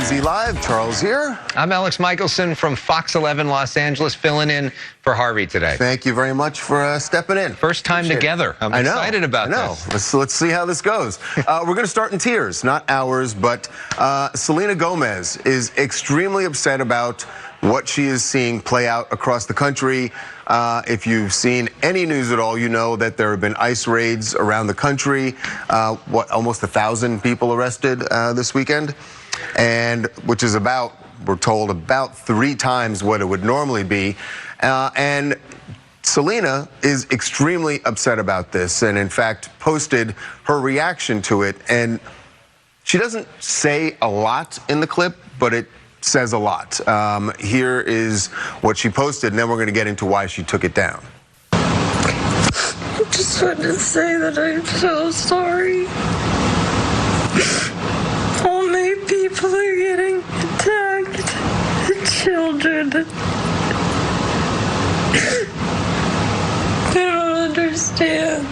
TMZ Live. Charles here. I'm Elex Michaelson from Fox 11 Los Angeles, filling in for Harvey today. Thank you very much for stepping in. First time together. I'm excited about this. Let's see how this goes. We're going to start in tears, not hours, but Selena Gomez is extremely upset about what she is seeing play out across the country. If you've seen any news at all, you know that there have been ICE raids around the country. Almost 1,000 people arrested this weekend, and which is about, we're told, about 3 times what it would normally be. And Selena is extremely upset about this, and in fact posted her reaction to it. And she doesn't say a lot in the clip, but it says a lot. Here is what she posted, and then we're going to get into why she took it down. I just wanted to say that I'm so sorry. So many people are getting attacked. The children. They don't understand.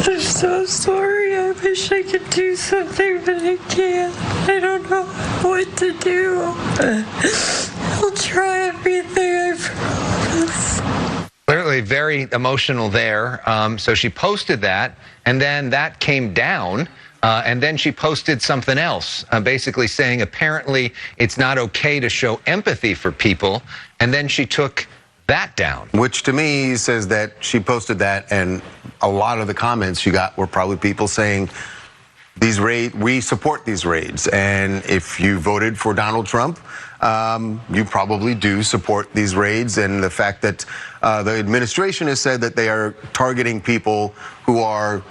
I'm so sorry. I wish I could do something, but I can't. I don't know what to do. I'll try everything, I promise. Clearly very emotional there. So she posted that, and then that came down. And then she posted something else, basically saying apparently it's not okay to show empathy for people. And then she took that down. Which to me says that she posted that, and a lot of the comments she got were probably people saying, we support these raids. And if you voted for Donald Trump, you probably do support these raids. And the fact that the administration has said that they are targeting people who are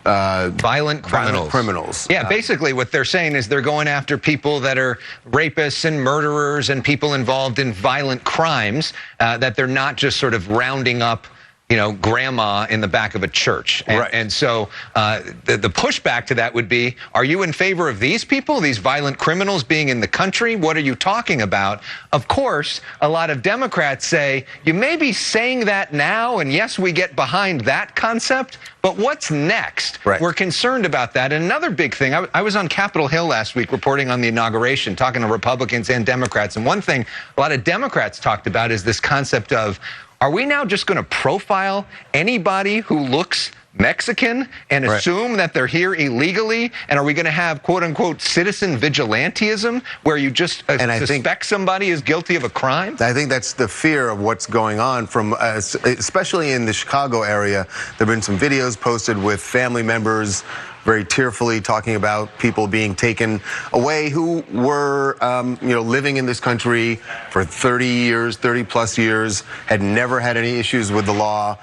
violent criminals. Yeah, basically what they're saying is they're going after people that are rapists and murderers and people involved in violent crimes, that they're not just sort of rounding up, you know, grandma in the back of a church. And so the pushback to that would be, are you in favor of these people, these violent criminals being in the country? What are you talking about? Of course, a lot of Democrats say, you may be saying that now, and yes, we get behind that concept, but what's next? We're concerned about that. And another big thing, I was on Capitol Hill last week reporting on the inauguration, talking to Republicans and Democrats. And one thing a lot of Democrats talked about is this concept of, are we now just going to profile anybody who looks Mexican and assume that they're here illegally? And are we going to have, quote unquote, citizen vigilantism where you just suspect somebody is guilty of a crime? I think that's the fear of what's going on, from especially in the Chicago area. There have been some videos posted with family members very tearfully talking about people being taken away who were, living in this country for 30 plus years, had never had any issues with the law,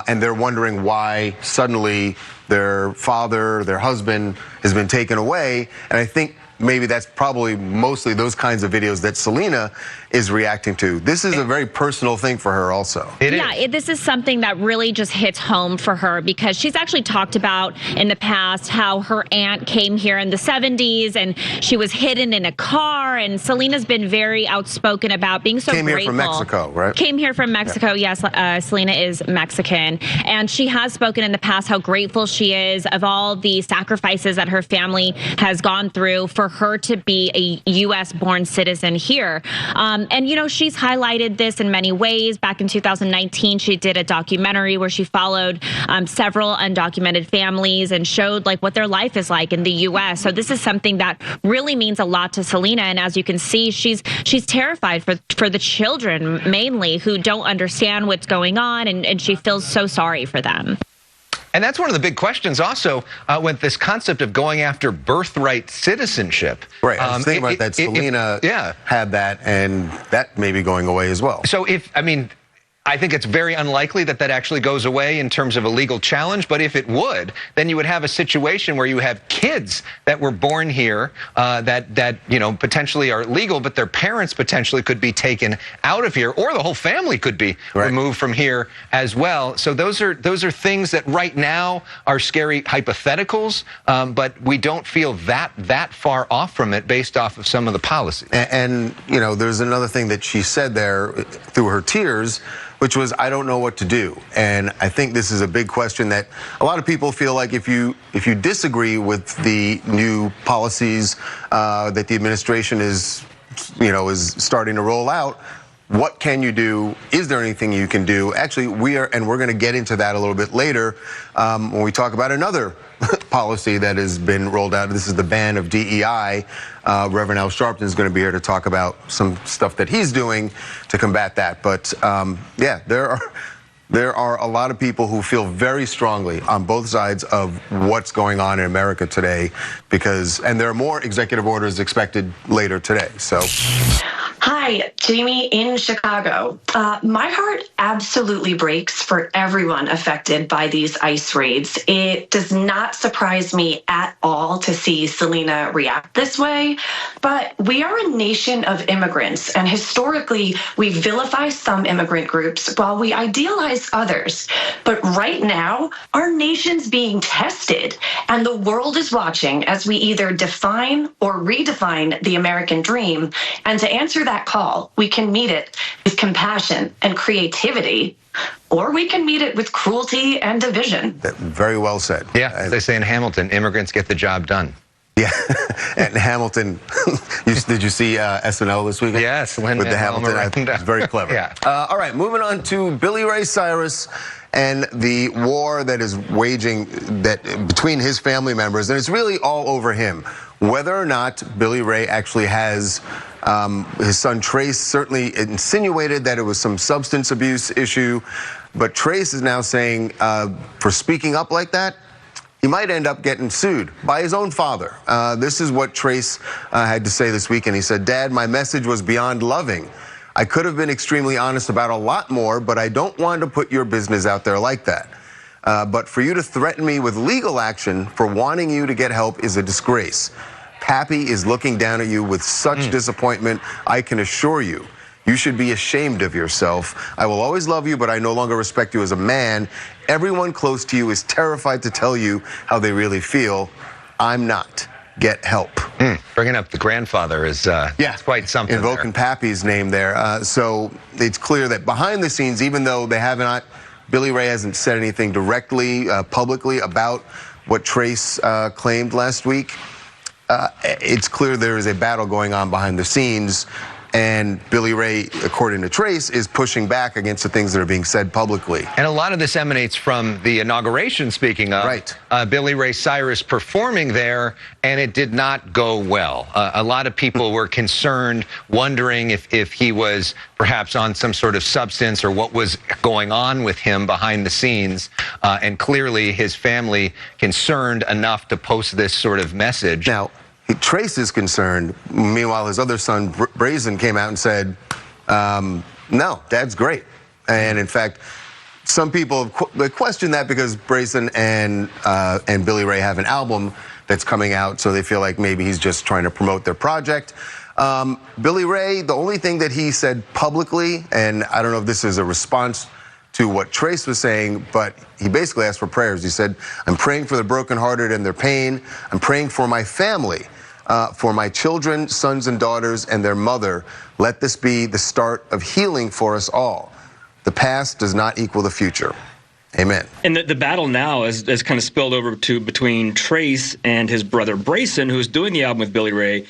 and they're wondering why suddenly their father, their husband, has been taken away. And I think maybe that's probably mostly those kinds of videos that Selena is reacting to. This is a very personal thing for her also. This is something that really just hits home for her, because she's actually talked about in the past how her aunt came here in the 70s and she was hidden in a car, and Selena's been very outspoken about being so grateful. Came here from Mexico, right? Came here from Mexico, yes. Selena is Mexican, and she has spoken in the past how grateful she is of all the sacrifices that her family has gone through for her to be a U.S.-born citizen here. And, you know, she's highlighted this in many ways. Back in 2019, she did a documentary where she followed several undocumented families and showed like what their life is like in the U.S. So this is something that really means a lot to Selena. And as you can see, she's terrified for the children, mainly, who don't understand what's going on. And she feels so sorry for them. And that's one of the big questions also with this concept of going after birthright citizenship. Right, I was thinking about that. Selena had that, and that may be going away as well. So I think it's very unlikely that that actually goes away in terms of a legal challenge. But if it would, then you would have a situation where you have kids that were born here that potentially are legal, but their parents potentially could be taken out of here, or the whole family could be removed from here as well. So those are things that right now are scary hypotheticals, but we don't feel that far off from it based off of some of the policies. And there's another thing that she said there through her tears, which was, I don't know what to do. And I think this is a big question that a lot of people feel like if you disagree with the new policies that the administration is starting to roll out, what can you do? Is there anything you can do? Actually, we're going to get into that a little bit later when we talk about another policy that has been rolled out. This is the ban of DEI. Reverend Al Sharpton is going to be here to talk about some stuff that he's doing to combat that. But yeah, there are a lot of people who feel very strongly on both sides of what's going on in America today, and there are more executive orders expected later today. So. Hi, Jamie in Chicago. My heart absolutely breaks for everyone affected by these ICE raids. It does not surprise me at all to see Selena react this way, but we are a nation of immigrants, and historically, we vilify some immigrant groups while we idealize others. But right now, our nation's being tested, and the world is watching as we either define or redefine the American dream. And to answer that call, we can meet it with compassion and creativity, or we can meet it with cruelty and division. Very well said. Yeah, as they say in Hamilton, immigrants get the job done. Yeah, and Hamilton, did you see SNL this weekend? Yes, with the Hamilton. It's very clever. Yeah. All right, moving on to Billy Ray Cyrus and the war that is waging between his family members, and it's really all over him. Whether or not Billy Ray actually has his son Trace certainly insinuated that it was some substance abuse issue, but Trace is now saying for speaking up like that, he might end up getting sued by his own father. This is what Trace had to say this weekend. He said, "Dad, my message was beyond loving. I could have been extremely honest about a lot more, but I don't want to put your business out there like that. But for you to threaten me with legal action for wanting you to get help is a disgrace. Pappy is looking down at you with such disappointment, I can assure you. You should be ashamed of yourself. I will always love you, but I no longer respect you as a man. Everyone close to you is terrified to tell you how they really feel. I'm not. Get help." Bringing up the grandfather is it's quite something. Invoking Pappy's name there. So it's clear that behind the scenes, even though Billy Ray hasn't said anything directly, publicly about what Trace claimed last week, it's clear there is a battle going on behind the scenes, and Billy Ray, according to Trace, is pushing back against the things that are being said publicly. And a lot of this emanates from the inauguration, speaking of, right. Billy Ray Cyrus performing there, and it did not go well. A lot of people were concerned, wondering if he was perhaps on some sort of substance or what was going on with him behind the scenes, and clearly his family concerned enough to post this sort of message. Now, Trace is concerned. Meanwhile, his other son, Brazen, came out and said, no, Dad's great. And in fact, some people question that because Brazen and Billy Ray have an album that's coming out, so they feel like maybe he's just trying to promote their project. Billy Ray, the only thing that he said publicly, and I don't know if this is a response to what Trace was saying, but he basically asked for prayers. He said, "I'm praying for the brokenhearted and their pain. I'm praying for my family, for my children, sons and daughters, and their mother. Let this be the start of healing for us all. The past does not equal the future. Amen." And the battle now has kind of spilled over to between Trace and his brother Brayson, who's doing the album with Billy Ray.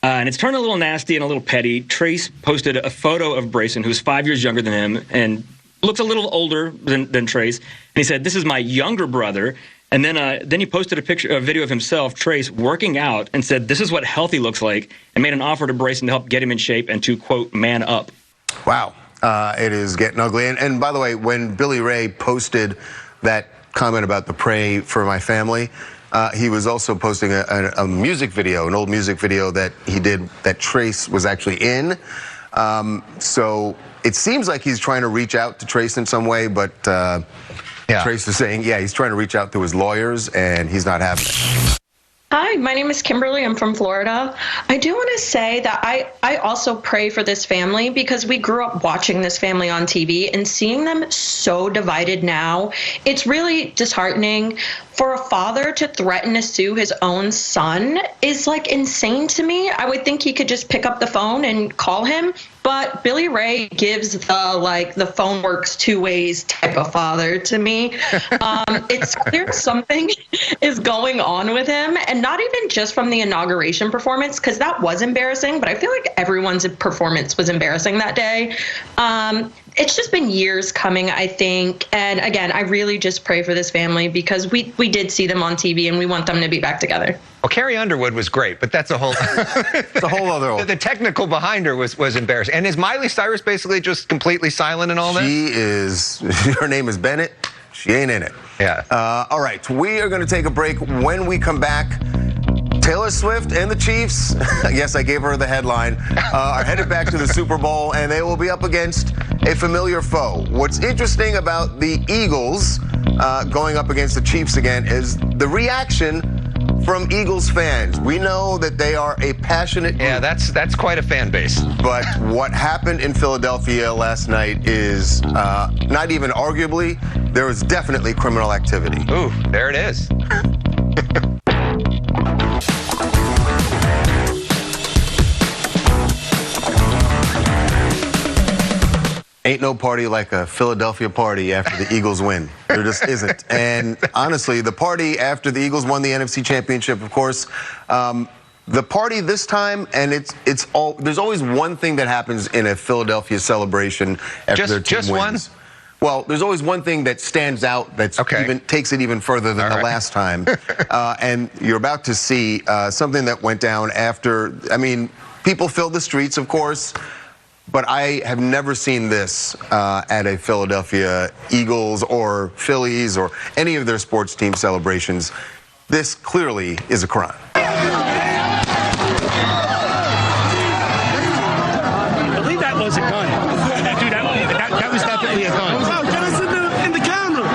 And it's turned a little nasty and a little petty. Trace posted a photo of Brayson, who's 5 years younger than him, and looks a little older than Trace, and he said, "This is my younger brother." And then he posted a video of himself, Trace, working out, and said, "This is what healthy looks like," and made an offer to Brayson to help get him in shape and to, quote, "man up." Wow, it is getting ugly. And by the way, when Billy Ray posted that comment about the pray for my family, he was also posting a music video, an old music video that he did that Trace was actually in. So it seems like he's trying to reach out to Trace in some way, but Trace is saying, he's trying to reach out to his lawyers, and he's not having it. Hi, my name is Kimberly. I'm from Florida. I do want to say that I also pray for this family because we grew up watching this family on TV and seeing them so divided now. It's really disheartening. For a father to threaten to sue his own son is like insane to me. I would think he could just pick up the phone and call him but Billy Ray gives the phone works two ways type of father to me. It's clear something is going on with him, and not even just from the inauguration performance, because that was embarrassing, but I feel like everyone's performance was embarrassing that day. It's just been years coming, I think. And again, I really just pray for this family because we did see them on TV and we want them to be back together. Well, Carrie Underwood was great, but that's a whole it's a whole other. The technical behind her was embarrassing. And is Miley Cyrus basically just completely silent in all this? She is. Her name is Bennett. She ain't in it. Yeah. All right. We are going to take a break. When we come back, Taylor Swift and the Chiefs, yes, I gave her the headline, are headed back to the Super Bowl, and they will be up against a familiar foe. What's interesting about the Eagles going up against the Chiefs again is the reaction from Eagles fans. We know that they are a passionate group. Yeah, that's quite a fan base. But what happened in Philadelphia last night is not even arguably, there was definitely criminal activity. Ooh, there it is. Ain't no party like a Philadelphia party after the Eagles win. There just isn't. And honestly, the party after the Eagles won the NFC Championship, of course, the party this time, and there's always one thing that happens in a Philadelphia celebration after their team just wins. One? Well, there's always one thing that stands out that's takes it even further than the last time. And you're about to see something that went down after, I mean, people filled the streets, of course, but I have never seen this at a Philadelphia Eagles or Phillies or any of their sports team celebrations. This clearly is a crime. I believe that was a gun. Dude, that was definitely a gun. Oh, get us in the camera.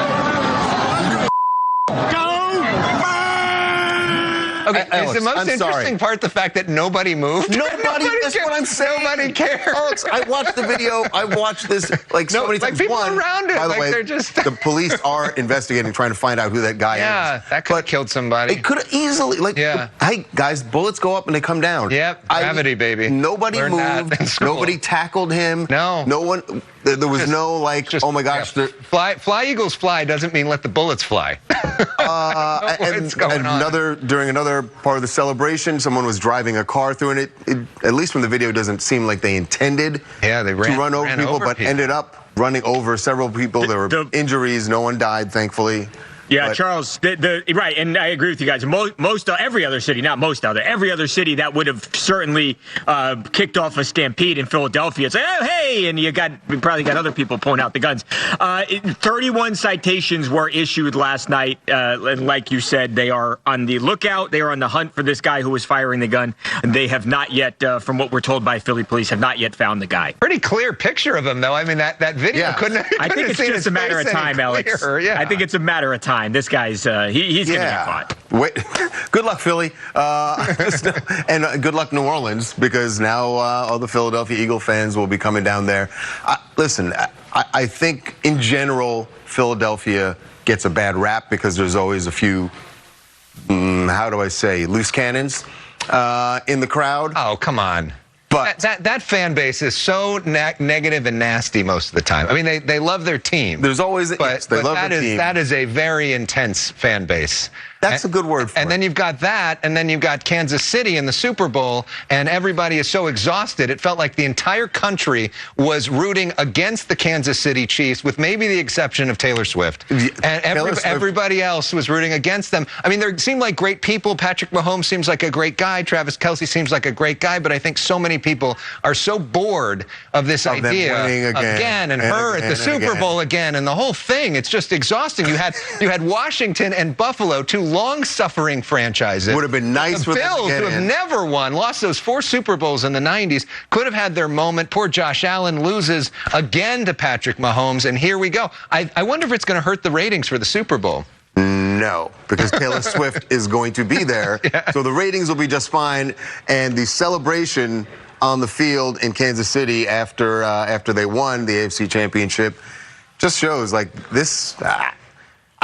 Okay, Alex, is the most interesting part the fact that nobody moved? Nobody that's what I'm saying. Nobody cares. Alex, I watched the video. I watched this so many times. People around it. By the way, they're just... the police are investigating, trying to find out who that guy is. Yeah, that could have killed somebody. It could have easily, hey, guys, bullets go up and they come down. Yep, gravity, baby. Nobody moved. Nobody tackled him. No. No one. There was no oh my gosh. Fly Eagles fly doesn't mean let the bullets fly. During another part of the celebration, someone was driving a car through, and it at least from the video, doesn't seem like they intended to run over people, but ended up running over several people. There were injuries. No one died, thankfully. Yeah, Charles, right, and I agree with you guys. Every other city that would have certainly kicked off a stampede in Philadelphia. It's like, oh, hey, and you probably got other people pulling out the guns. 31 citations were issued last night, and like you said, they are on the lookout. They are on the hunt for this guy who was firing the gun. And they have not yet, from what we're told by Philly police, have not yet found the guy. Pretty clear picture of him, though. I mean, that video couldn't. I think it's just a matter of time, Alex. Yeah. I think it's a matter of time. This guy's he's going to get caught. Good luck, Philly, and good luck, New Orleans, because now all the Philadelphia Eagle fans will be coming down there. Listen, I think in general Philadelphia gets a bad rap because there's always a few, how do I say, loose cannons in the crowd. Oh, come on. But that fan base is so negative and nasty most of the time. I mean, they love their team. There's always they love their team. That is a very intense fan base. That's a good word for it. And then you've got that, and then you've got Kansas City in the Super Bowl, and everybody is so exhausted. It felt like the entire country was rooting against the Kansas City Chiefs, with maybe the exception of Taylor Swift. And everybody else was rooting against them. I mean, they seemed like great people. Patrick Mahomes seems like a great guy. Travis Kelce seems like a great guy. But I think so many people are so bored of this idea again and her at the Super Bowl again, and the whole thing. It's just exhausting. You had Washington and Buffalo, two long-suffering franchises. Would have been nice the for Bills, them to who have never won, lost those 4 Super Bowls in the 90s, could have had their moment. Poor Josh Allen loses again to Patrick Mahomes, and here we go. I wonder if it's going to hurt the ratings for the Super Bowl. No, because Taylor Swift is going to be there, so the ratings will be just fine, and the celebration on the field in Kansas City after they won the AFC Championship just shows like this.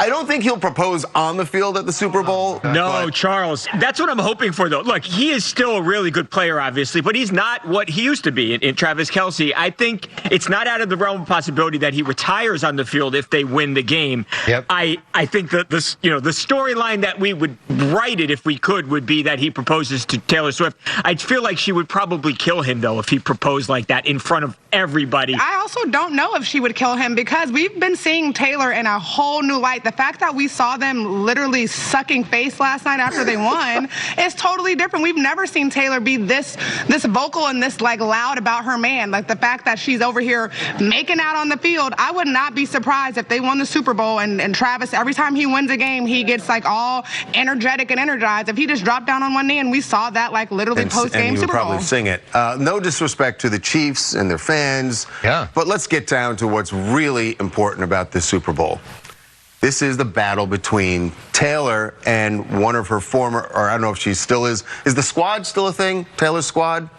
I don't think he'll propose on the field at the Super Bowl. No, Charles. That's what I'm hoping for, though. Look, he is still a really good player, obviously, but he's not what he used to be in Travis Kelce. I think it's not out of the realm of possibility that he retires on the field if they win the game. Yep. I think that the storyline that we would write it if we could would be that he proposes to Taylor Swift. I feel like she would probably kill him, though, if he proposed like that in front of everybody. I also don't know if she would kill him because we've been seeing Taylor in a whole new light. The fact that we saw them literally sucking face last night after they won is totally different. We've never seen Taylor be this vocal and this loud about her man. Like the fact that she's over here making out on the field. I would not be surprised if they won the Super Bowl and Travis, every time he wins a game, he gets all energetic and energized. If he just dropped down on one knee, and we saw that literally post-game Super Bowl. And probably sing it. No disrespect to the Chiefs and their fans. Yeah. But let's get down to what's really important about this Super Bowl. This is the battle between Taylor and one of her former, or I don't know if she still is. Is the squad still a thing? Taylor's squad?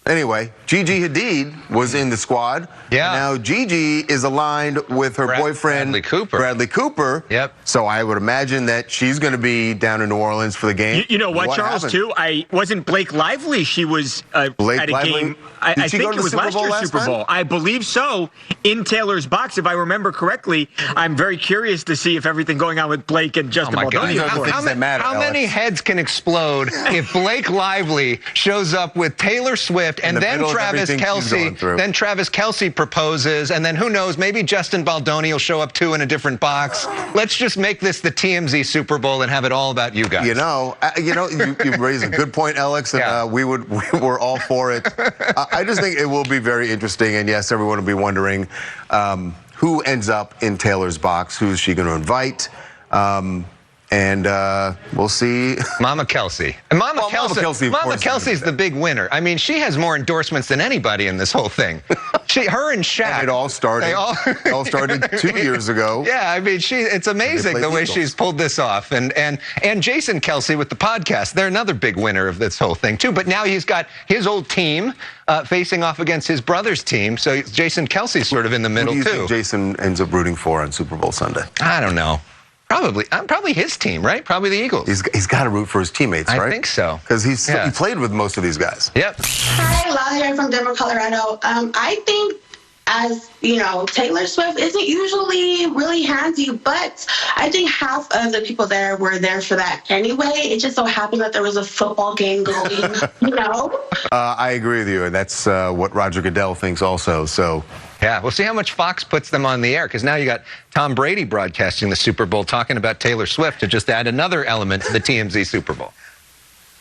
Anyway, Gigi Hadid was in the squad. Yeah. Now Gigi is aligned with her boyfriend Bradley Cooper. Yep. So I would imagine that she's going to be down in New Orleans for the game. You know what, Charles? Happened? Too. I wasn't Blake Lively. She was at a game. I think it was last year's Super Bowl. I believe so. In Taylor's box, if I remember correctly. I'm very curious to see if everything going on with Blake and Justin Baldoni. How many heads can explode if Blake Lively shows up with Taylor Swift and then Travis Kelce? Then Travis Kelce proposes, and then who knows? Maybe Justin Baldoni will show up too in a different box. Let's just make this the TMZ Super Bowl and have it all about you guys. You raise a good point, Alex, and we're all for it. I just think it will be very interesting, and yes, everyone will be wondering who ends up in Taylor's box. Who is she going to invite? And we'll see. Mama Kelce. And Mama Kelce's the big winner. I mean, she has more endorsements than anybody in this whole thing. Her and Shaq. And it all started 2 years ago. Yeah, I mean, it's amazing the way she's pulled this off. And Jason Kelce with the podcast, they're another big winner of this whole thing, too. But now he's got his old team facing off against his brother's team. So Jason Kelce's sort of in the middle, too. Who do you think Jason ends up rooting for on Super Bowl Sunday? I don't know. Probably his team, right? Probably the Eagles. He's got to root for his teammates, right? I think so. Because he played with most of these guys. Yep. Hi, Latibeaudiere from Denver, Colorado. I think, as you know, Taylor Swift isn't usually really handsy, but I think half of the people there were there for that anyway. It just so happened that there was a football game going, I agree with you, and that's what Roger Goodell thinks also. So. Yeah, we'll see how much Fox puts them on the air, because now you got Tom Brady broadcasting the Super Bowl talking about Taylor Swift to just add another element to the TMZ Super Bowl.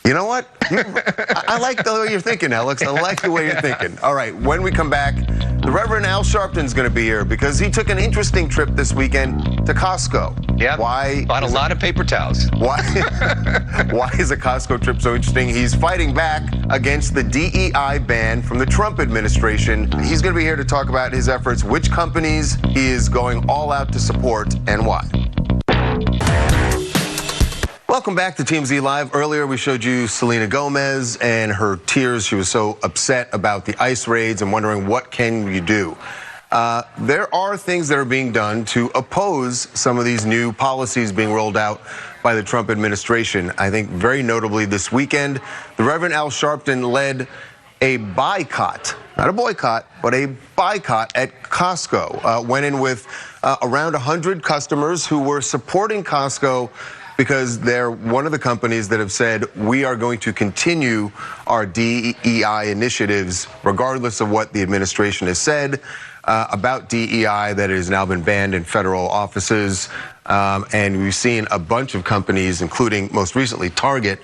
You know what? I like the way you're thinking, Alex. I like the way you're thinking. All right, when we come back, the Reverend Al Sharpton's going to be here because he took an interesting trip this weekend to Costco. Yeah. Why? Bought a lot of paper towels. Why is a Costco trip so interesting? He's fighting back against the DEI ban from the Trump administration. He's going to be here to talk about his efforts, which companies he is going all out to support, and why. Welcome back to TMZ Live. Earlier, we showed you Selena Gomez and her tears. She was so upset about the ICE raids and wondering, what can you do? There are things that are being done to oppose some of these new policies being rolled out by the Trump administration. I think very notably this weekend, the Reverend Al Sharpton led a boycott, not a boycott, but a boycott at Costco. Went in with around 100 customers who were supporting Costco because they're one of the companies that have said, we are going to continue our DEI initiatives regardless of what the administration has said about DEI, that it has now been banned in federal offices. And we've seen a bunch of companies, including most recently Target,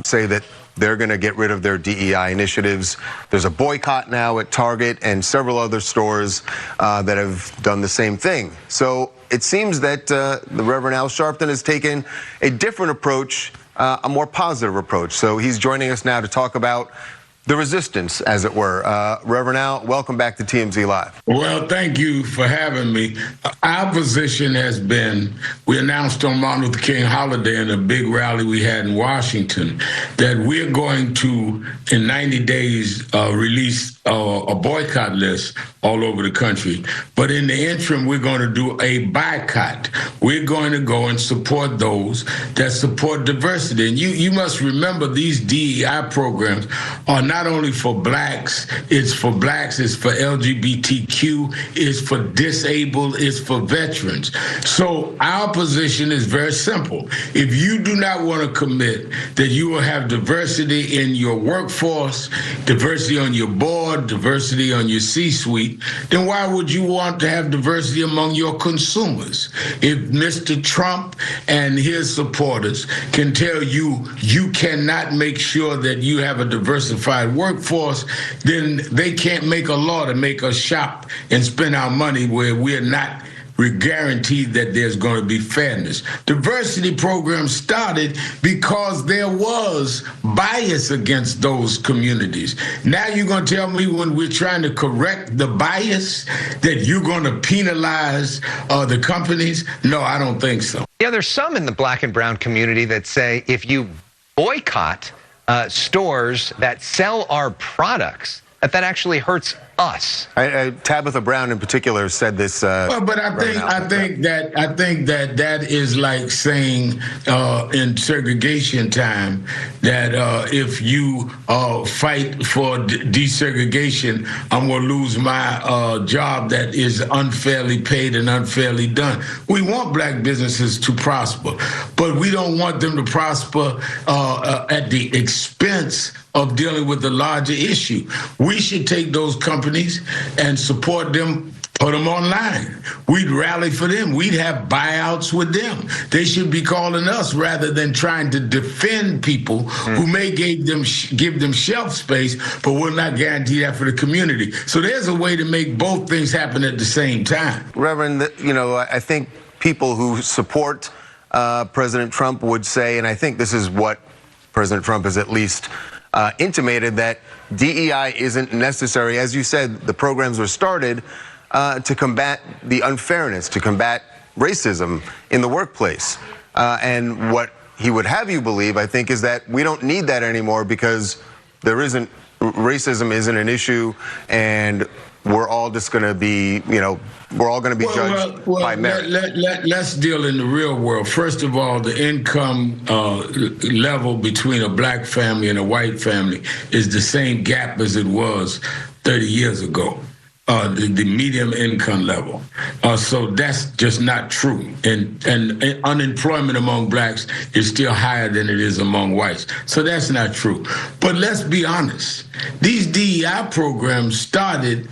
say that they're going to get rid of their DEI initiatives. There's a boycott now at Target and several other stores that have done the same thing. So it seems that the Reverend Al Sharpton has taken a different approach, a more positive approach. So he's joining us now to talk about the resistance, as it were. Reverend Al, welcome back to TMZ Live. Well, thank you for having me. Our position has been, we announced on Martin Luther King holiday in a big rally we had in Washington, that we're going to, in 90 days, release a boycott list all over the country. But in the interim, we're going to do a boycott. We're going to go and support those that support diversity. And you must remember these DEI programs are not only for blacks, it's for LGBTQ, it's for disabled, it's for veterans. So our position is very simple. If you do not want to commit that you will have diversity in your workforce, diversity on your board, diversity on your C-suite, then why would you want to have diversity among your consumers? If Mr. Trump and his supporters can tell you you cannot make sure that you have a diversified workforce, then they can't make a law to make us shop and spend our money where we're not guaranteed that there's going to be fairness. Diversity programs started because there was bias against those communities. Now you're going to tell me when we're trying to correct the bias that you're going to penalize the companies? No, I don't think so. Yeah, there's some in the black and brown community that say if you boycott stores that sell our products, that actually hurts us. Tabitha Brown in particular said this. But I think that is like saying in segregation time that if you fight for desegregation, I'm going to lose my job that is unfairly paid and unfairly done. We want black businesses to prosper, but we don't want them to prosper at the expense of dealing with the larger issue. We should take those companies and support them, put them online. We'd rally for them. We'd have buyouts with them. They should be calling us rather than trying to defend people who may give them shelf space, but will not guarantee that for the community. So there's a way to make both things happen at the same time. Reverend, I think people who support President Trump would say, and I think this is what President Trump has at least intimated, that DEI isn't necessary. As you said, the programs were started to combat the unfairness, to combat racism in the workplace. And what he would have you believe, I think, is that we don't need that anymore because racism isn't an issue, and we're all just going to be, we're all going to be judged by merit. Let's deal in the real world. First of all, the income level between a black family and a white family is the same gap as it was 30 years ago. The medium income level. So that's just not true. And unemployment among blacks is still higher than it is among whites. So that's not true. But let's be honest. These DEI programs started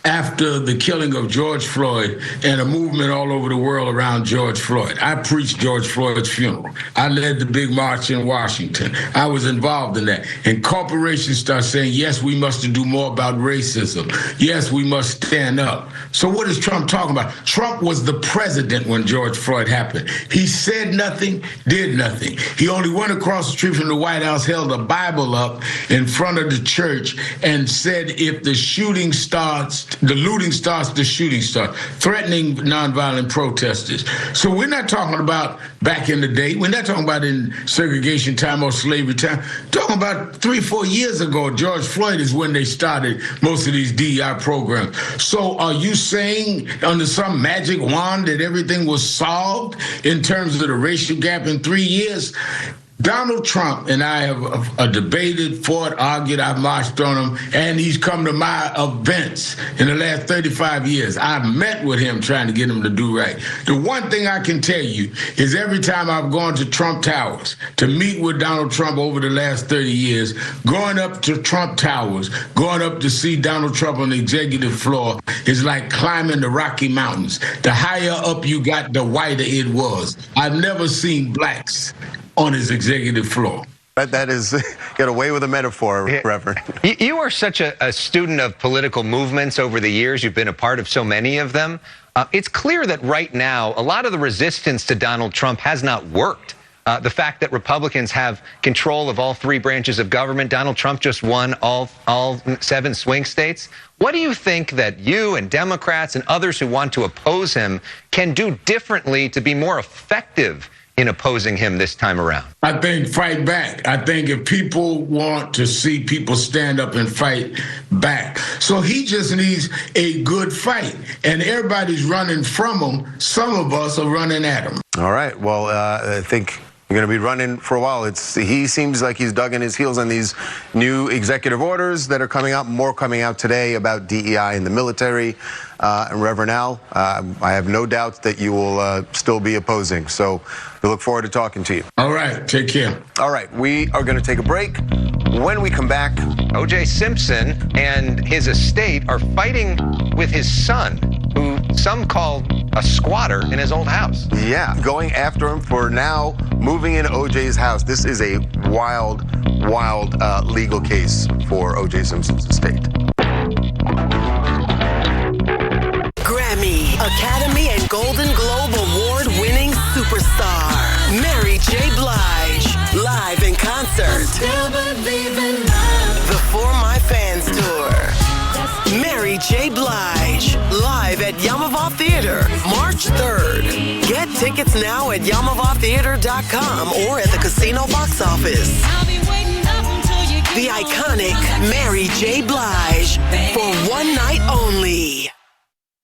after the killing of George Floyd and a movement all over the world around George Floyd. I preached George Floyd's funeral. I led the big march in Washington. I was involved in that. And corporations start saying, yes, we must do more about racism. Yes, we must stand up. So what is Trump talking about? Trump was the president when George Floyd happened. He said nothing, did nothing. He only went across the street from the White House, held a Bible up in front of the church and said, if the shooting starts, the looting starts, the shooting starts, threatening nonviolent protesters. So we're not talking about back in the day. We're not talking about in segregation time or slavery time. We're talking about 3-4 years ago, George Floyd is when they started most of these DEI programs. So are you saying under some magic wand that everything was solved in terms of the racial gap in 3 years? Donald Trump and I have debated, fought, argued, I've marched on him, and he's come to my events in the last 35 years. I've met with him trying to get him to do right. The one thing I can tell you is every time I've gone to Trump Towers to meet with Donald Trump over the last 30 years, going up to Trump Towers, going up to see Donald Trump on the executive floor is like climbing the Rocky Mountains. The higher up you got, the whiter it was. I've never seen blacks on his executive floor. That is, get away with a metaphor, Reverend. You are such a student of political movements over the years. You've been a part of so many of them. It's clear that right now, a lot of the resistance to Donald Trump has not worked. the fact that Republicans have control of all 3 branches of government. Donald Trump just won all 7 swing states. What do you think that you and Democrats and others who want to oppose him can do differently to be more effective in opposing him this time around? I think fight back. I think if people want to see people stand up and fight back. So he just needs a good fight. And everybody's running from him. Some of us are running at him. All right. Well, I think you're going to be running for a while. He seems like he's dug in his heels on these new executive orders that are coming out, more coming out today about DEI in the military. And Reverend Al, I have no doubt that you will still be opposing. So we look forward to talking to you. All right. Take care. All right. We are going to take a break. When we come back, O.J. Simpson and his estate are fighting with his son, who some call a squatter in his old house. Yeah, going after him for now moving in O.J.'s house. This is a wild, wild legal case for O.J. Simpson's estate. Grammy, Academy, and Golden Globe award-winning superstar Mary J. Blige, live in concert. The For My Fans Tour. Mary J. Blige, live at Yamava Theater, March 3rd. Get tickets now at YamavaTheater.com or at the casino box office. The iconic Mary J. Blige for one night only.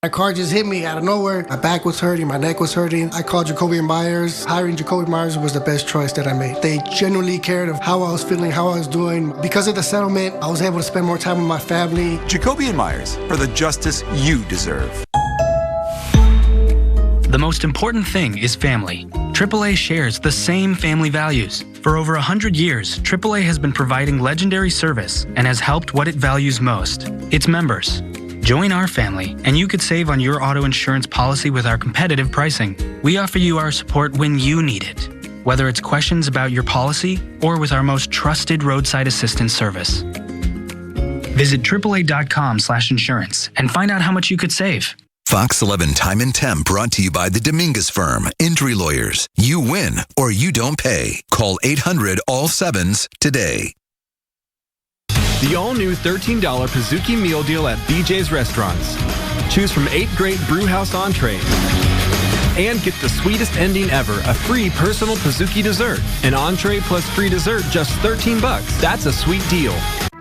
My car just hit me out of nowhere. My back was hurting, my neck was hurting. I called Jacoby Myers. Hiring Jacoby Myers was the best choice that I made. They genuinely cared of how I was feeling, how I was doing. Because of the settlement, I was able to spend more time with my family. Jacoby Myers, for the justice you deserve. The most important thing is family. AAA shares the same family values. For over 100 years, AAA has been providing legendary service and has helped what it values most, its members. Join our family, and you could save on your auto insurance policy with our competitive pricing. We offer you our support when you need it, whether it's questions about your policy or with our most trusted roadside assistance service. Visit AAA.com/insurance and find out how much you could save. Fox 11 Time and Temp brought to you by the Dominguez Firm, Injury Lawyers. You win or you don't pay. Call 800-ALL-7s today. The all-new $13 Pizookie meal deal at BJ's Restaurants. Choose from 8 great brewhouse entrees. And get the sweetest ending ever, a free personal Pizookie dessert. An entree plus free dessert, just $13. That's a sweet deal.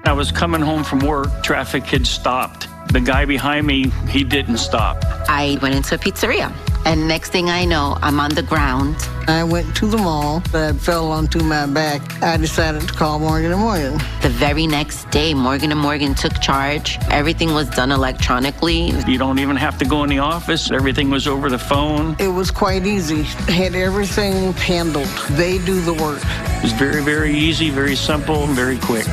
I was coming home from work, traffic had stopped. The guy behind me, he didn't stop. I went into a pizzeria, and next thing I know, I'm on the ground. I went to the mall, but I fell onto my back. I decided to call Morgan & Morgan. The very next day, Morgan & Morgan took charge. Everything was done electronically. You don't even have to go in the office. Everything was over the phone. It was quite easy. Had everything handled. They do the work. It was very, very easy, very simple, and very quick.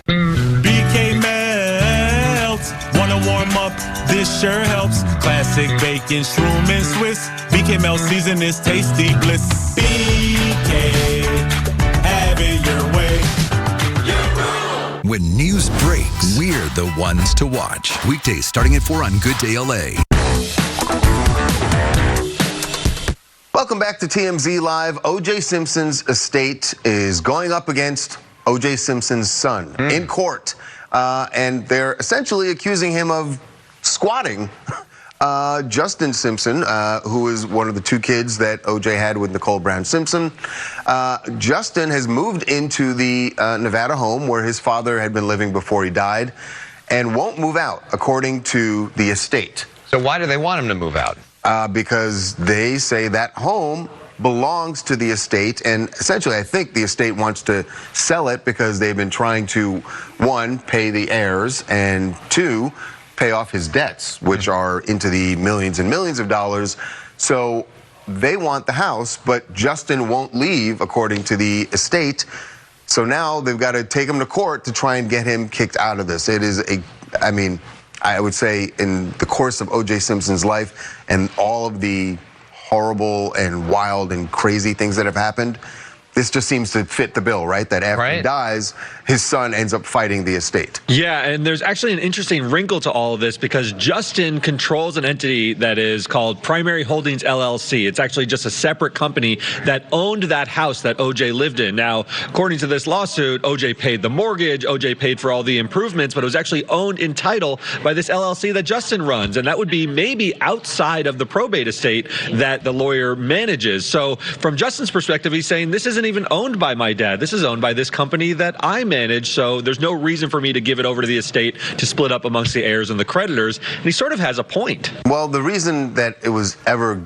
BK melts. Wanna warm up? This sure helps. Classic bacon, shroom, and Swiss. BK melt season is tasty bliss. BK, have it your way. When news breaks, we're the ones to watch. Weekdays starting at 4 on Good Day LA. Welcome back to TMZ Live. O.J. Simpson's estate is going up against O.J. Simpson's son in court. And they're essentially accusing him of squatting Justin Simpson, who is one of the 2 kids that O.J. had with Nicole Brown Simpson. Justin has moved into the Nevada home where his father had been living before he died and won't move out, according to the estate. So why do they want him to move out? Because they say that home belongs to the estate, and essentially I think the estate wants to sell it because they've been trying to, 1, pay the heirs, and 2, pay off his debts, which are into the millions and millions of dollars. So they want the house, but Justin won't leave, according to the estate. So now they've got to take him to court to try and get him kicked out of this. It is I would say in the course of O.J. Simpson's life and all of the horrible and wild and crazy things that have happened, this just seems to fit the bill, right? That after he dies, his son ends up fighting the estate. Yeah, and there's actually an interesting wrinkle to all of this because Justin controls an entity that is called Primary Holdings LLC. It's actually just a separate company that owned that house that OJ lived in. Now, according to this lawsuit, OJ paid the mortgage, OJ paid for all the improvements, but it was actually owned in title by this LLC that Justin runs, and that would be maybe outside of the probate estate that the lawyer manages. So from Justin's perspective, he's saying this isn't even owned by my dad. This is owned by this company that I manage, so there's no reason for me to give it over to the estate to split up amongst the heirs and the creditors. And he sort of has a point. Well, the reason that it was ever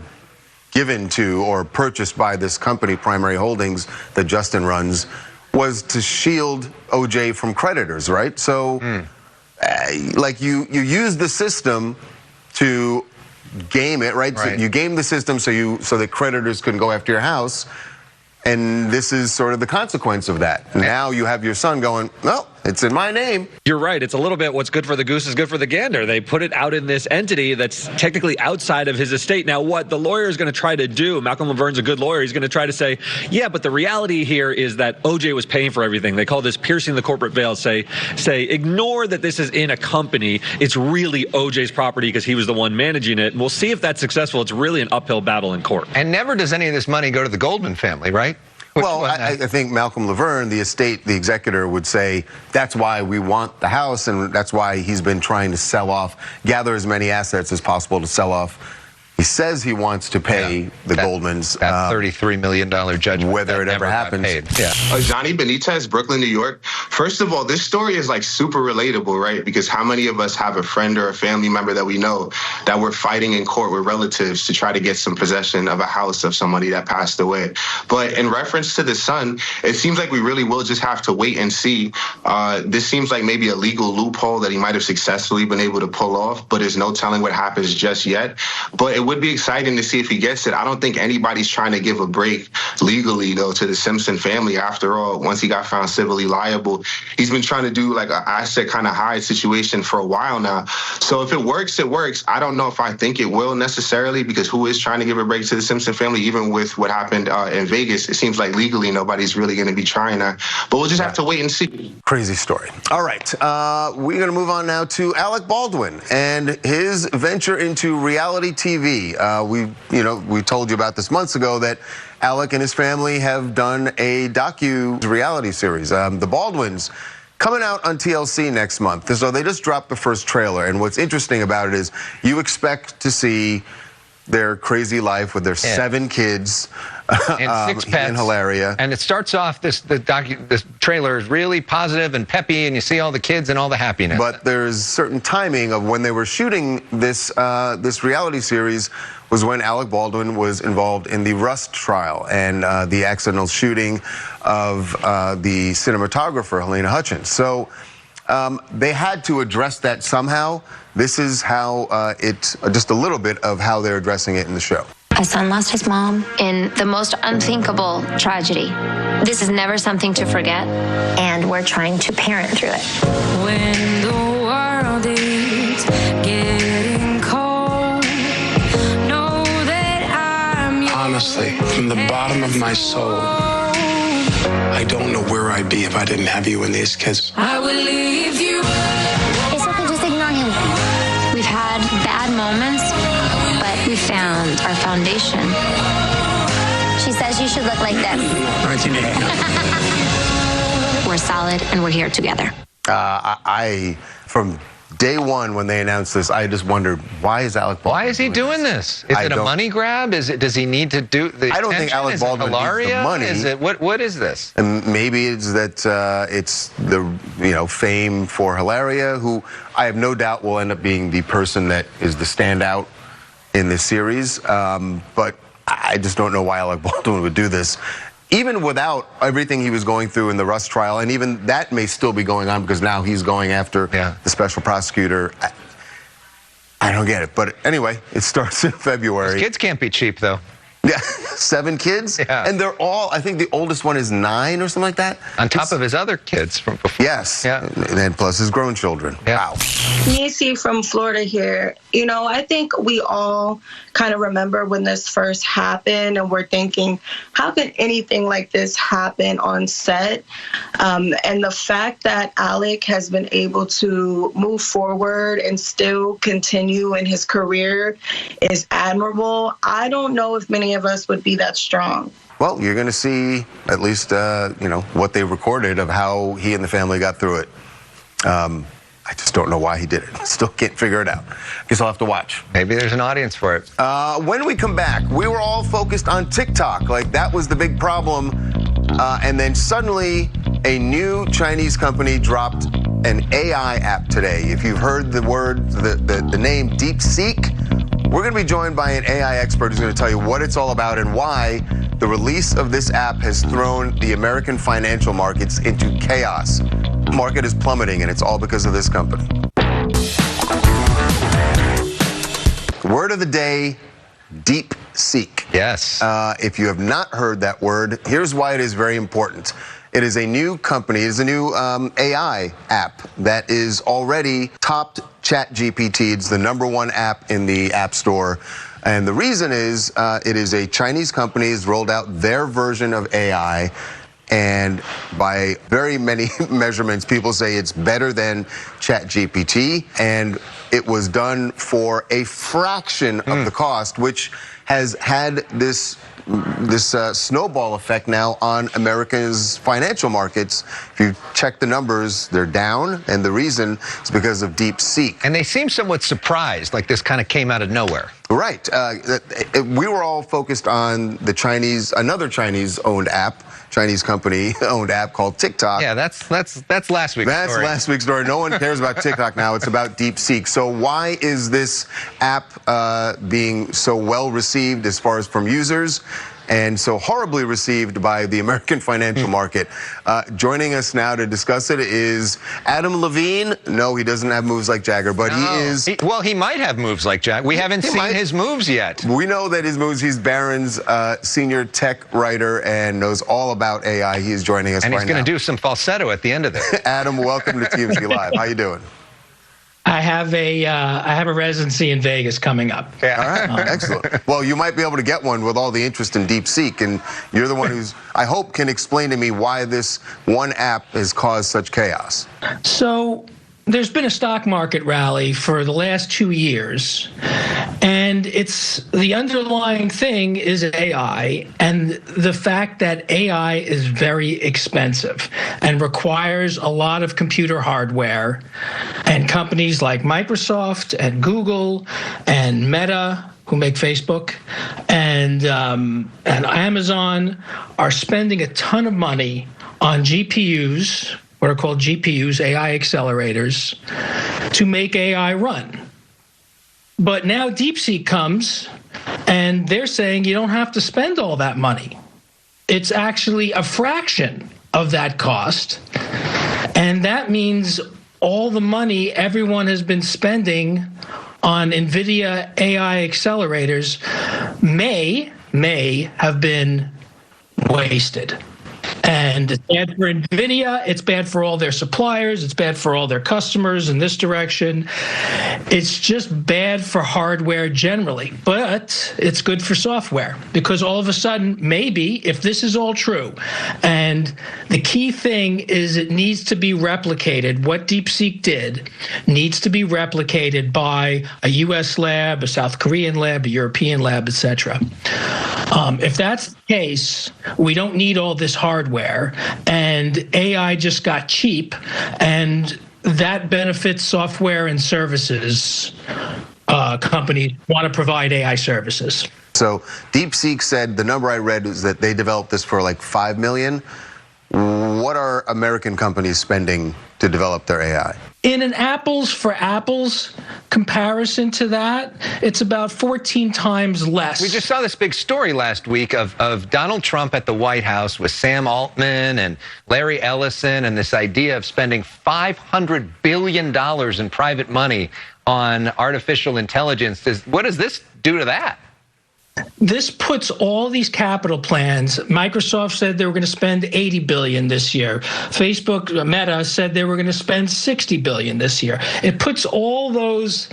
given to or purchased by this company, Primary Holdings, that Justin runs, was to shield OJ from creditors, right? So, like you use the system to game it, right? So you game the system so that creditors couldn't go after your house. And this is sort of the consequence of that. Now you have your son going, well, it's in my name. You're right. It's a little bit what's good for the goose is good for the gander. They put it out in this entity that's technically outside of his estate. Now, what the lawyer is going to try to do, Malcolm Laverne's a good lawyer, he's going to try to say, yeah, but the reality here is that OJ was paying for everything. They call this piercing the corporate veil. Say, ignore that this is in a company. It's really OJ's property because he was the one managing it. And we'll see if that's successful. It's really an uphill battle in court. And never does any of this money go to the Goldman family, right? Well, I think Malcolm Laverne, the estate, the executor, would say that's why we want the house, and that's why he's been trying to sell off, gather as many assets as possible to sell off. He says he wants to pay the Goldmans. That $33 million judgment. Whether it ever happens. Johnny Benitez, Brooklyn, New York. First of all, this story is like super relatable, right? Because how many of us have a friend or a family member that we know that we're fighting in court with relatives to try to get some possession of a house of somebody that passed away? But in reference to the son, it seems like we really will just have to wait and see. This seems like maybe a legal loophole that he might have successfully been able to pull off, but there's no telling what happens just yet. But it would be exciting to see if he gets it. I don't think anybody's trying to give a break legally, though, to the Simpson family. After all, once he got found civilly liable, he's been trying to do like an asset kind of hide situation for a while now. So if it works, it works. I don't know if I think it will necessarily, because who is trying to give a break to the Simpson family? Even with what happened in Vegas, it seems like legally nobody's really going to be trying that. But we'll just have to wait and see. Crazy story. All right, we're going to move on now to Alec Baldwin and his venture into reality TV. We told you about this months ago that Alec and his family have done a docu-reality series. The Baldwins coming out on TLC next month. So they just dropped the first trailer. And what's interesting about it is you expect to see their crazy life with their 7 kids and 6 pets in Hilaria. And it starts off, this trailer is really positive and peppy, and you see all the kids and all the happiness. But there's certain timing of when they were shooting this reality series was when Alec Baldwin was involved in the Rust trial and the accidental shooting of the cinematographer, Helena Hutchins. So they had to address that somehow. This is how just a little bit of how they're addressing it in the show. My son lost his mom in the most unthinkable tragedy. This is never something to forget, and we're trying to parent through it. When the world is getting cold, know that I'm yours. Honestly, from the bottom of my soul, I don't know where I'd be if I didn't have you and these kids. I will leave you. It's okay, just ignore him. We've had bad moments, but we found our foundation. She says you should look like this. 1980. We're solid and we're here together. From day one when they announced this, I just wondered, why is Alec Baldwin Why is he doing this? Is it a money grab? Does he need to do the I don't think Alec Baldwin needs the money. Is it what is this? And maybe it's that it's the fame for Hilaria, who I have no doubt will end up being the person that is the standout in this series. But I just don't know why Alec Baldwin would do this. Even without everything he was going through in the Rust trial, and even that may still be going on because now he's going after the special prosecutor. I don't get it. But anyway, it starts in February. Those kids can't be cheap, though. Yeah, 7 kids. Yeah. And they're all, I think the oldest one is 9 or something like that. On top of his other kids from before. Yes. Yeah. And then plus his grown children. Yeah. Wow. Nisi from Florida here. You know, I think we all kind of remember when this first happened and we're thinking, how can anything like this happen on set? And the fact that Alec has been able to move forward and still continue in his career is admirable. I don't know if many of us would be that strong. Well, you're going to see at least, what they recorded of how he and the family got through it. I just don't know why he did it. Still can't figure it out. Guess I'll have to watch. Maybe there's an audience for it. When we come back, we were all focused on TikTok. Like, that was the big problem. And then suddenly, a new Chinese company dropped an AI app today. If you've heard the word, the name DeepSeek, we're going to be joined by an AI expert who's going to tell you what it's all about and why the release of this app has thrown the American financial markets into chaos. The market is plummeting, and it's all because of this company. Word of the day, DeepSeek. Yes. If you have not heard that word, here's why it is very important. It is a new company, it is a new AI app that is already topped ChatGPT. It's the #1 app in the App Store. And the reason is it is a Chinese company has rolled out their version of AI. And by very many measurements, people say it's better than ChatGPT. And it was done for a fraction of the cost, which has had this snowball effect now on America's financial markets. If you check the numbers, they're down, and the reason is because of DeepSeek. And they seem somewhat surprised, like this kind of came out of nowhere. Right. We were all focused on another Chinese-owned app, Chinese company-owned app called TikTok. Yeah, that's last week's story. That's last week's story. No one cares about TikTok now. It's about DeepSeek. So why is this app being so well received as far as from users and so horribly received by the American financial market? Joining us now to discuss it is Adam Levine. No, he doesn't have moves like Jagger, but he is... Well, he might have moves like Jagger. We haven't seen his moves yet. We know that his moves, he's Barron's senior tech writer and knows all about AI. He is joining us right now. And he's going to do some falsetto at the end of this. Adam, welcome to TMZ Live. How you doing? I have a residency in Vegas coming up. Yeah. All right, excellent. Well, you might be able to get one with all the interest in DeepSeek, and you're the one who's, I hope, can explain to me why this one app has caused such chaos. So there's been a stock market rally for the last 2 years, and the underlying thing is AI, and the fact that AI is very expensive and requires a lot of computer hardware, and companies like Microsoft and Google and Meta, who make Facebook, and Amazon are spending a ton of money on GPUs, what are called GPUs, AI accelerators, to make AI run. But now DeepSeek comes, and they're saying you don't have to spend all that money. It's actually a fraction of that cost, and that means all the money everyone has been spending on NVIDIA AI accelerators may have been wasted. And it's bad for NVIDIA, it's bad for all their suppliers, it's bad for all their customers in this direction. It's just bad for hardware generally, but it's good for software because all of a sudden, maybe, if this is all true, and the key thing is it needs to be replicated, what DeepSeek did needs to be replicated by a US lab, a South Korean lab, a European lab, etc. If that's the case, we don't need all this hardware, and AI just got cheap, and that benefits software and services companies want to provide AI services. So DeepSeek said, the number I read is that they developed this for like $5 million. What are American companies spending to develop their AI? In an apples for apples comparison to that, it's about 14 times less. We just saw this big story last week of Donald Trump at the White House with Sam Altman and Larry Ellison, and this idea of spending $500 billion in private money on artificial intelligence. What does this do to that? This puts all these capital plans. Microsoft said they were going to spend $80 billion this year. Facebook, Meta, said they were going to spend $60 billion this year. It puts all those.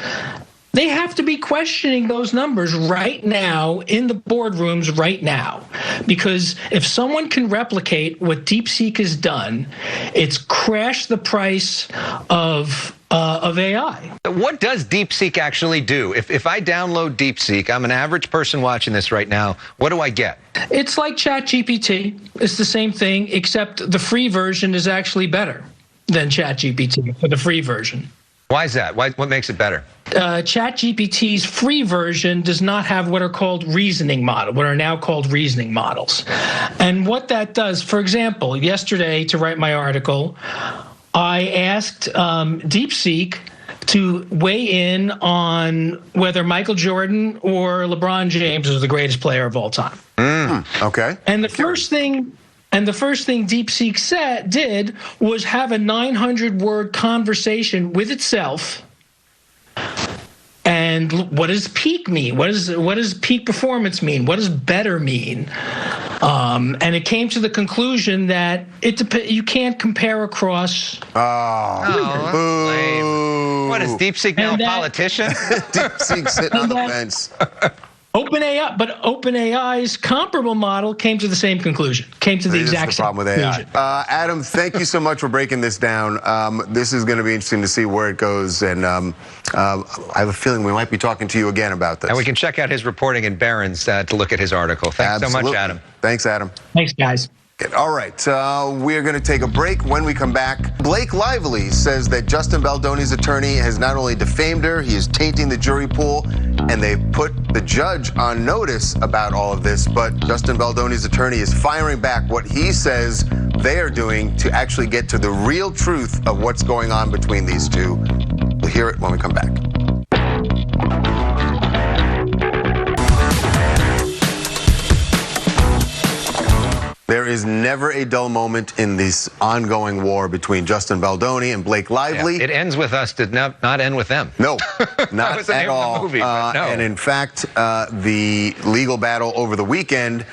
They have to be questioning those numbers right now in the boardrooms right now, because if someone can replicate what DeepSeek has done, it's crashed the price of AI. What does DeepSeek actually do? If I download DeepSeek, I'm an average person watching this right now, what do I get? It's like ChatGPT. It's the same thing, except the free version is actually better than ChatGPT for the free version. Why is that? What makes it better? ChatGPT's free version does not have what are called reasoning models, what are now called reasoning models. And what that does, for example, yesterday to write my article, I asked DeepSeek to weigh in on whether Michael Jordan or LeBron James is the greatest player of all time. Okay. And the first thing DeepSeek did was have a 900-word conversation with itself. And what does peak mean? What does peak performance mean? What does better mean? And it came to the conclusion that you can't compare across. Boo. What is DeepSeek now, a politician? DeepSeek sitting on the fence. OpenAI's comparable model came to the same conclution. Came to the exact same problem with AI. Adam, thank you so much for breaking this down. This is going to be interesting to see where it goes, and I have a feeling we might be talking to you again about this. And we can check out his reporting in Barron's to look at his article. Thanks so much, Adam. Thanks, Adam. Thanks, guys. All right, we're going to take a break. When we come back, Blake Lively says that Justin Baldoni's attorney has not only defamed her, he is tainting the jury pool, and they've put the judge on notice about all of this, but Justin Baldoni's attorney is firing back what he says they are doing to actually get to the real truth of what's going on between these two. We'll hear it when we come back. There is never a dull moment in this ongoing war between Justin Baldoni and Blake Lively. Yeah, it ends with us, did not end with them. No, not at all. Movie, no. And in fact, the legal battle over the weekend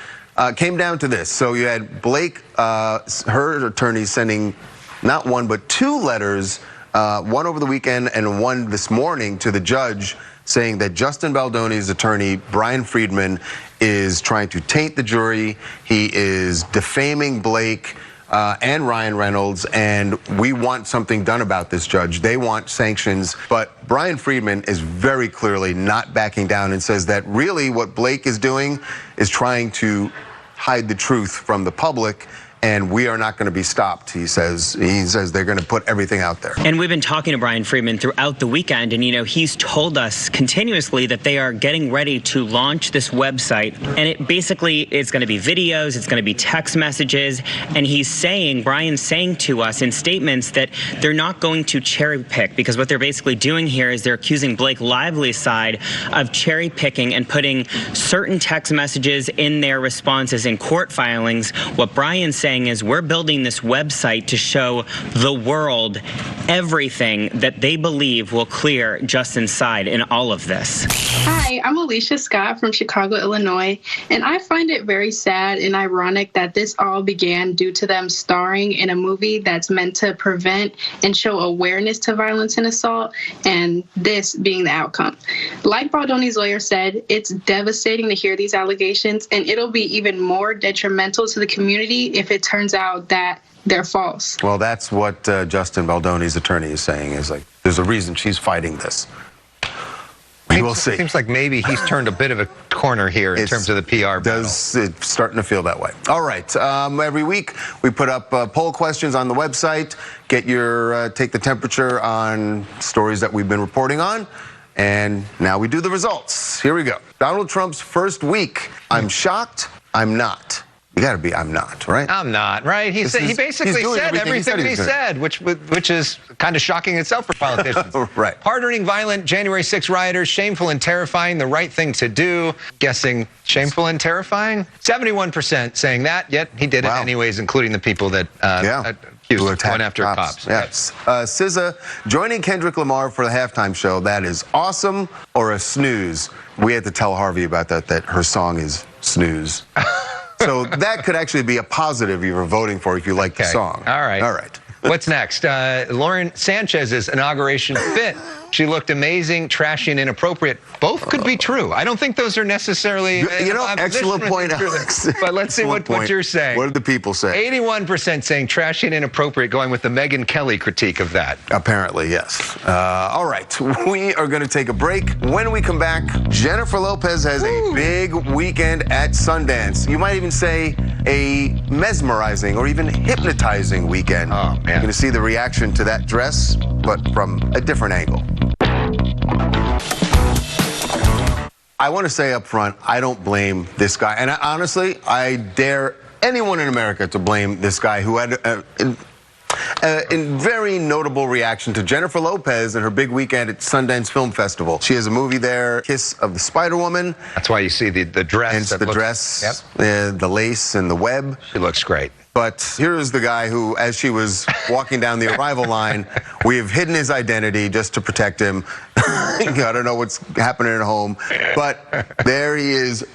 came down to this. So you had Blake, her attorney, sending not one but two letters, one over the weekend and one this morning to the judge, saying that Justin Baldoni's attorney, Brian Friedman, is trying to taint the jury. He is defaming Blake and Ryan Reynolds, and we want something done about this, Judge. They want sanctions, but Brian Friedman is very clearly not backing down and says that really what Blake is doing is trying to hide the truth from the public, and we are not going to be stopped. He says they're going to put everything out there. And we've been talking to Brian Friedman throughout the weekend, and he's told us continuously that they are getting ready to launch this website, and it's going to be videos, it's going to be text messages, and Brian's saying to us in statements that they're not going to cherry pick, because what they're basically doing here is they're accusing Blake Lively's side of cherry picking and putting certain text messages in their responses in court filings. What Brian's saying is we're building this website to show the world everything that they believe will clear Justin's side in all of this. Hi, I'm Alicia Scott from Chicago, Illinois, and I find it very sad and ironic that this all began due to them starring in a movie that's meant to prevent and show awareness to violence and assault, and this being the outcome. Like Baldoni's lawyer said, it's devastating to hear these allegations, and it'll be even more detrimental to the community if it turns out that they're false. Well, that's what Justin Baldoni's attorney is saying, is like, there's a reason she's fighting this. We will see. It seems like maybe he's turned a bit of a corner here in terms of the PR battle. It's starting to feel that way. All right. Every week we put up poll questions on the website. Get your take the temperature on stories that we've been reporting on. And now we do the results. Here we go. Donald Trump's first week. I'm shocked. I'm not. You got to be, I'm not, right? I'm not, right? He basically said everything he said, which is kind of shocking itself for politicians. Right. Hardening violent January 6 rioters, shameful and terrifying, the right thing to do. Guessing shameful and terrifying? 71% saying that, yet he did it anyways, including the people that Going after cops. Yes. SZA joining Kendrick Lamar for the halftime show. That is awesome or a snooze. We had to tell Harvey about that her song is snooze. So that could actually be a positive you were voting for if you like the song. All right. All right. What's next? Lauren Sanchez's inauguration fit. She looked amazing, trashy, and inappropriate. Both could be true. I don't think those are necessarily. Excellent point, Alex. But let's see what you're saying. What did the people say? 81% saying trashy and inappropriate, going with the Megyn Kelly critique of that. Apparently, yes. All right. We are going to take a break. When we come back, Jennifer Lopez has a big weekend at Sundance. You might even say a mesmerizing or even hypnotizing weekend. Oh, man. You're going to see the reaction to that dress, but from a different angle. I want to say up front, I don't blame this guy. And honestly, I dare anyone in America to blame this guy who had a very notable reaction to Jennifer Lopez and her big weekend at Sundance Film Festival. She has a movie there, Kiss of the Spider-Woman. That's why you see the dress. And the dress, the lace and the web. She looks great. But here is the guy who, as she was walking down the arrival line, we have hidden his identity just to protect him. I don't know what's happening at home, but there he is,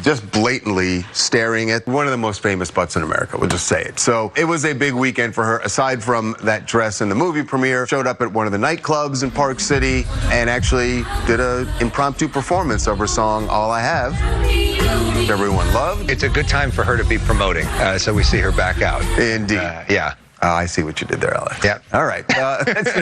just blatantly staring at one of the most famous butts in America. We'll just say it. So it was a big weekend for her. Aside from that dress in the movie premiere, showed up at one of the nightclubs in Park City and actually did an impromptu performance of her song, All I Have, which everyone loved. It's a good time for her to be promoting, so we see her back out. Indeed. Yeah. I see what you did there, Alex. Yeah. All right. That's